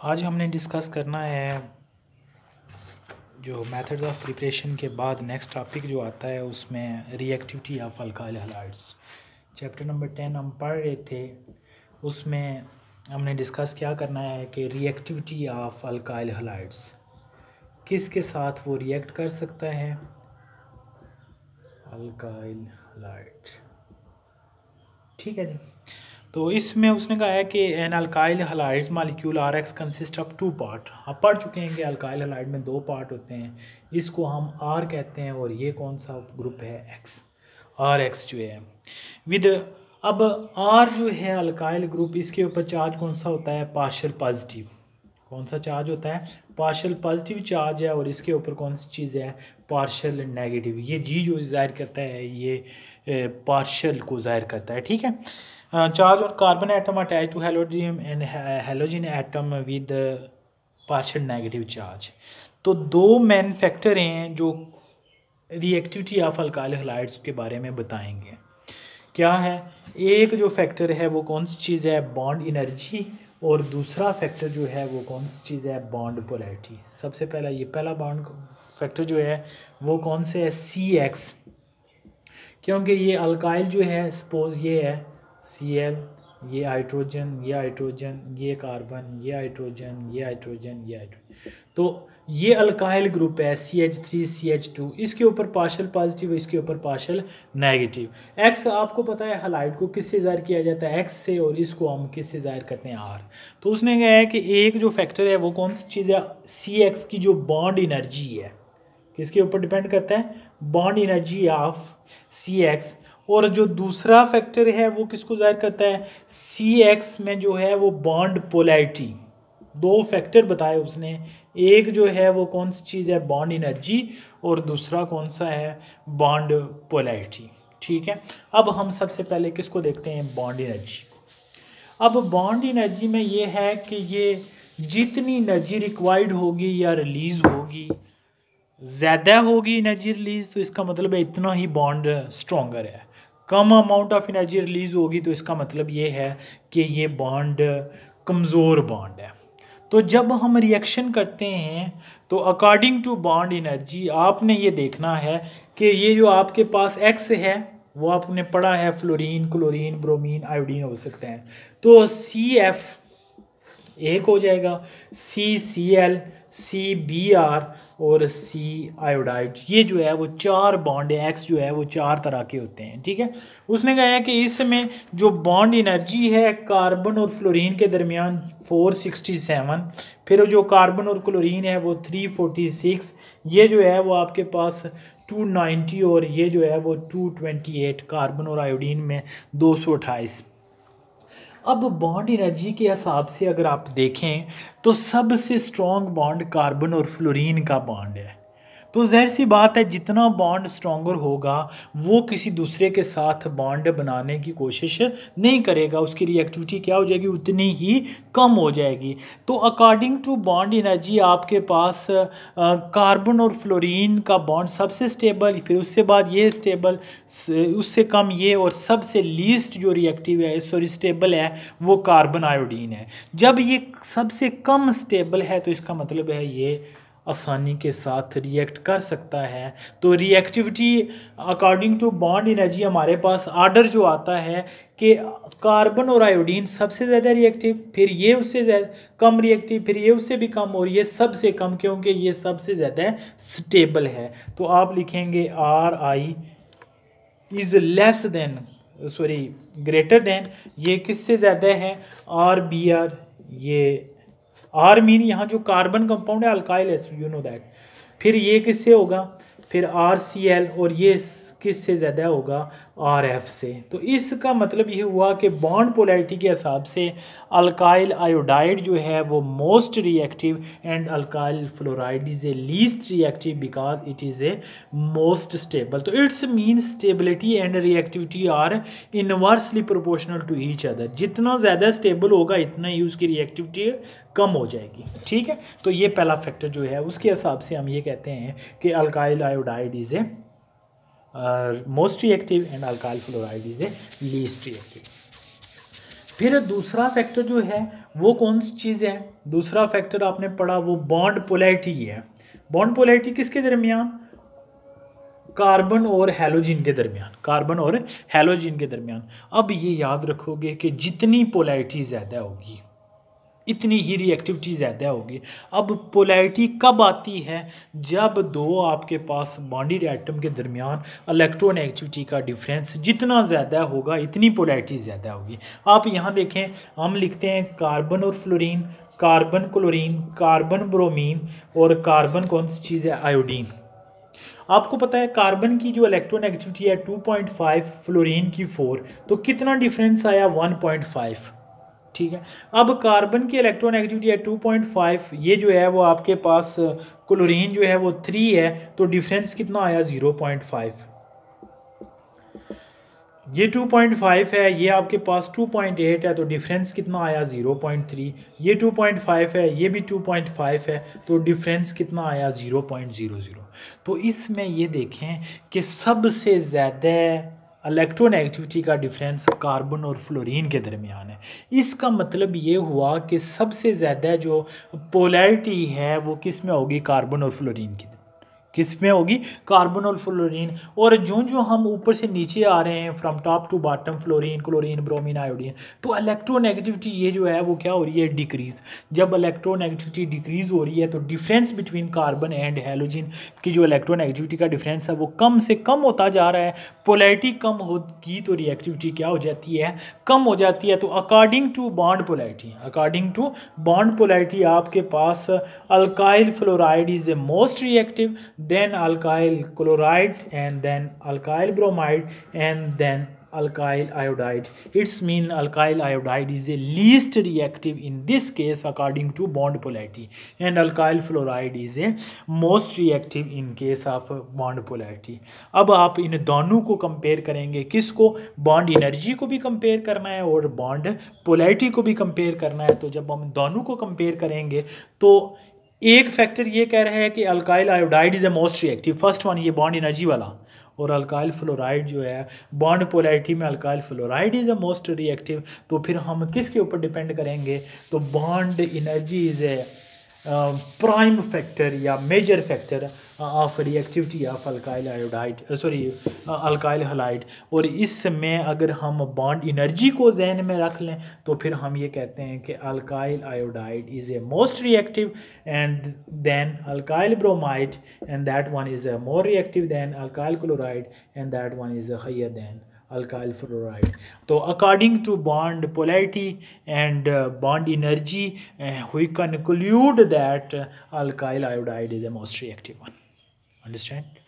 आज हमने डिस्कस करना है जो मेथड्स ऑफ प्रिपरेशन के बाद नेक्स्ट टॉपिक जो आता है उसमें reactivity of alkyl halides. Chapter number 10 हम पढ़ रहे थे, उसमें हमने डिस्कस क्या करना है कि रिएक्टिविटी ऑफ अल्काइल हैलाइड्स किसके साथ वो रिएक्ट कर सकता है। अल्काइल हैलाइड, ठीक है जी। तो इसमें उसने कहा है कि an alkyl halide molecule R X consist of 2 part. आप पढ़ चुके हैं कि अल्काइल हैलाइड में 2 पार्ट होते हैं, इसको हम आर कहते हैं और ये कौन सा ग्रुप है, एक्स, आर एक्स जो है विद। अब आर जो है अल्काइल ग्रुप, इसके ऊपर चार्ज कौन सा होता है, पार्शियल पॉजिटिव। कौन सा चार्ज होता है, पार्शियल पॉजिटिव चार्ज है, और इसके ऊपर कौन सी चीज़ है, पार्शियल नेगेटिव। ये जी जो जाहिर करता है ये पार्शियल को जाहिर करता है, ठीक है। चार्ज और carbon atom attach to halogen and halogen atom with partial negative charge. तो 2 मेन फैक्टर हैं जो रिएक्टिविटी ऑफ अल्काइल हैलाइड्स के बारे में बताएंगे। क्या है, एक जो फैक्टर है वो कौन सी चीज़ है, बॉन्ड एनर्जी, और दूसरा फैक्टर जो है वो कौन सी चीज़ है, बॉन्ड पोलैरिटी। सबसे पहला ये पहला बॉन्ड फैक्टर जो है वो कौन से है, CX, क्योंकि ये अल्काइल जो है, सपोज ये है Cl, ये हाइड्रोजन, ये हाइड्रोजन, ये कार्बन, ये हाइड्रोजन, ये हाइड्रोजन, ये हाइड्रोजन। तो ये अल्काइल ग्रुप है CH3 CH2, इसके ऊपर पार्शियल पॉजिटिव, इसके ऊपर पार्शियल नेगेटिव। एक्स आपको पता है हैलाइड को किससे ज़ाहिर किया जाता है, एक्स से, और इसको हम किससे ज़ाहिर करते हैं, आर। तो उसने कहा है कि एक जो फैक्टर है वो कौन सी चीज़ है, CX की जो बॉन्ड एनर्जी है, किसके ऊपर डिपेंड करता है, बॉन्ड एनर्जी ऑफ CX। और जो दूसरा फैक्टर है वो किसको जाहिर करता है, CX में जो है वो बॉन्ड पोलैरिटी। 2 फैक्टर बताए उसने, एक जो है वो कौन सी चीज़ है, बॉन्ड एनर्जी, और दूसरा कौन सा है, बॉन्ड पोलैरिटी, ठीक है। अब हम सबसे पहले किसको देखते हैं, बॉन्ड एनर्जी को। अब बॉन्ड एनर्जी में ये है कि ये जितनी एनर्जी रिक्वायर्ड होगी या रिलीज़ होगी, ज़्यादा होगी एनर्जी रिलीज़, तो इसका मतलब है इतना ही बॉन्ड स्ट्रॉन्गर है। कम अमाउंट ऑफ एनर्जी रिलीज़ होगी तो इसका मतलब ये है कि ये बॉन्ड कमज़ोर बॉन्ड है। तो जब हम रिएक्शन करते हैं तो अकॉर्डिंग टू बॉन्ड एनर्जी आपने ये देखना है कि ये जो आपके पास एक्स है वो आपने पढ़ा है, फ्लोरीन, क्लोरीन, ब्रोमीन, आयोडीन हो सकते हैं। तो CF एक हो जाएगा, CCl, CBr और C आयोडाइड। ये जो है वो 4 बॉन्ड है, एक्स जो है वो 4 तरह के होते हैं, ठीक है। उसने कहा है कि इसमें जो बॉन्ड एनर्जी है कार्बन और फ्लोरीन के दरमियान 467, फिर जो कार्बन और क्लोरीन है वो 346, ये जो है वो आपके पास 290, और ये जो है वो 228, कार्बन और आयोडीन में 228। अब बॉन्ड एनर्जी के हिसाब से अगर आप देखें तो सबसे स्ट्रॉन्ग बॉन्ड कार्बन और फ्लोरीन का बॉन्ड है। तो ज़ाहिर सी बात है जितना बॉन्ड स्ट्रॉन्गर होगा वो किसी दूसरे के साथ बॉन्ड बनाने की कोशिश नहीं करेगा, उसकी रिएक्टिविटी क्या हो जाएगी, उतनी ही कम हो जाएगी। तो अकॉर्डिंग टू बॉन्ड एनर्जी आपके पास कार्बन और फ्लोरीन का बॉन्ड सबसे स्टेबल, फिर उससे बाद ये स्टेबल, उससे कम ये, और सबसे लीस्ट जो रिएक्टिव है, सॉरी स्टेबल है, वो कार्बन आयोडीन है। जब ये सबसे कम स्टेबल है तो इसका मतलब है ये आसानी के साथ रिएक्ट कर सकता है। तो reactivity according to bond energy हमारे पास आर्डर जो आता है कि कार्बन और आयोडीन सबसे ज़्यादा रिएक्टिव, फिर ये उससे ज़्यादा कम रिएक्टिव, फिर ये उससे भी कम, और ये सबसे कम, क्योंकि ये सबसे ज़्यादा स्टेबल है। तो आप लिखेंगे RI is less than, sorry greater than, ये किससे ज़्यादा है, RBr। ये आर मीन यहाँ जो कार्बन कंपाउंड है अल्काइल है, यू नो दैट। फिर ये किससे होगा, फिर RCl, और ये किससे ज़्यादा होगा, RF से। तो इसका मतलब ये हुआ कि बॉन्ड पोलैरिटी के हिसाब से अल्काइल आयोडाइड जो है वो most reactive and alkyl fluoride is a least reactive because it is a most stable. तो it's mean stability and reactivity are inversely proportional to each other. जितना ज़्यादा स्टेबल होगा इतना ही उसकी रिएक्टिविटी कम हो जाएगी, ठीक है। तो ये पहला फैक्टर जो है उसके हिसाब से हम ये कहते हैं कि alkyl iodide is a most reactive and alkyl fluoride is a least reactive. फिर दूसरा फैक्टर जो है वो कौन सी चीज़ है, दूसरा फैक्टर आपने पढ़ा वो बॉन्ड पोलैरिटी है। बॉन्ड पोलैरिटी किसके दरमियान, कार्बन और हैलोजन के दरमियान, कार्बन और हैलोजन के दरमियान। अब ये याद रखोगे कि जितनी पोलैरिटी ज़्यादा होगी इतनी ही रिएक्टिविटी ज़्यादा होगी। अब पोलैरिटी कब आती है, जब दो आपके पास बॉन्डेड एटम के दरमियान इलेक्ट्रोनेगेटिविटी का डिफरेंस जितना ज़्यादा होगा इतनी पोलैरिटी ज़्यादा होगी। आप यहाँ देखें, हम लिखते हैं कार्बन और fluorine, carbon chlorine, carbon bromine और कार्बन कौन सी चीज़ है, आयोडीन। आपको पता है कार्बन की जो इलेक्ट्रोनेगेटिविटी है 2.5, फ्लोरीन की 4, तो कितना डिफरेंस आया 1.5। ठीक है, अब कार्बन की इलेक्ट्रोनेगेटिविटी है 2.5, ये जो है वो आपके पास क्लोरीन जो है वो 3 है, तो डिफरेंस कितना आया 0.5। ये 2.5 है, ये आपके पास 2.8 है, तो डिफरेंस कितना आया 0.3। ये 2.5 है, ये भी 2.5 है, तो डिफरेंस कितना आया 0.00। तो इसमें ये देखें कि सबसे ज़्यादा इलेक्ट्रोनेगेटिविटी का डिफरेंस कार्बन और फ्लोरीन के दरमियान है। इसका मतलब ये हुआ कि सबसे ज़्यादा जो पोलैरिटी है वो किस में होगी, कार्बन और फ्लोरीन की, किस में होगी, कार्बन और फ्लोरीन। और जो जो हम ऊपर से नीचे आ रहे हैं from top to bottom, fluorine, chlorine, bromine, iodine, तो इलेक्ट्रोनेगेटिविटी ये जो है वो क्या हो रही है, डिक्रीज़। जब इलेक्ट्रोनेगेटिविटी डिक्रीज़ हो रही है तो difference between carbon and halogen की जो इलेक्ट्रोनेगेटिविटी का डिफरेंस है वो कम से कम होता जा रहा है। पोलैरिटी कम होगी तो रिएक्टिविटी क्या हो जाती है, कम हो जाती है। तो according to bond polarity, according to bond polarity आपके पास alkyl fluoride is a most reactive, then alkyl chloride, and then alkyl bromide, and then alkyl iodide. It's mean alkyl iodide is a least reactive in this case according to bond polarity, and alkyl fluoride is a most reactive in case of bond polarity. अब आप इन दोनों को compare करेंगे, किसको, bond energy को भी compare करना है और बॉन्ड पोलैरिटी को भी कंपेयर करना है। तो जब हम दोनों को कंपेयर करेंगे तो एक फैक्टर ये कह रहा है कि alkyl iodide is a most reactive, first one ये बॉन्ड एनर्जी वाला, और अल्काइल फ्लोराइड जो है बॉन्ड पोलैरिटी में alkyl fluoride is a most reactive. तो फिर हम किसके ऊपर डिपेंड करेंगे, तो bond energy is a prime factor या major factor of reactivity of alkyl iodide, sorry alkyl halide. और इसमें अगर हम बॉन्ड एनर्जी को जहन में रख लें तो फिर हम ये कहते हैं कि alkyl iodide is a most reactive, and then alkyl bromide, and that one is a more reactive than alkyl chloride, and that one is higher than alkyl fluoride. So according to bond polarity and bond energy, we conclude that alkyl iodide is the most reactive one. Understand?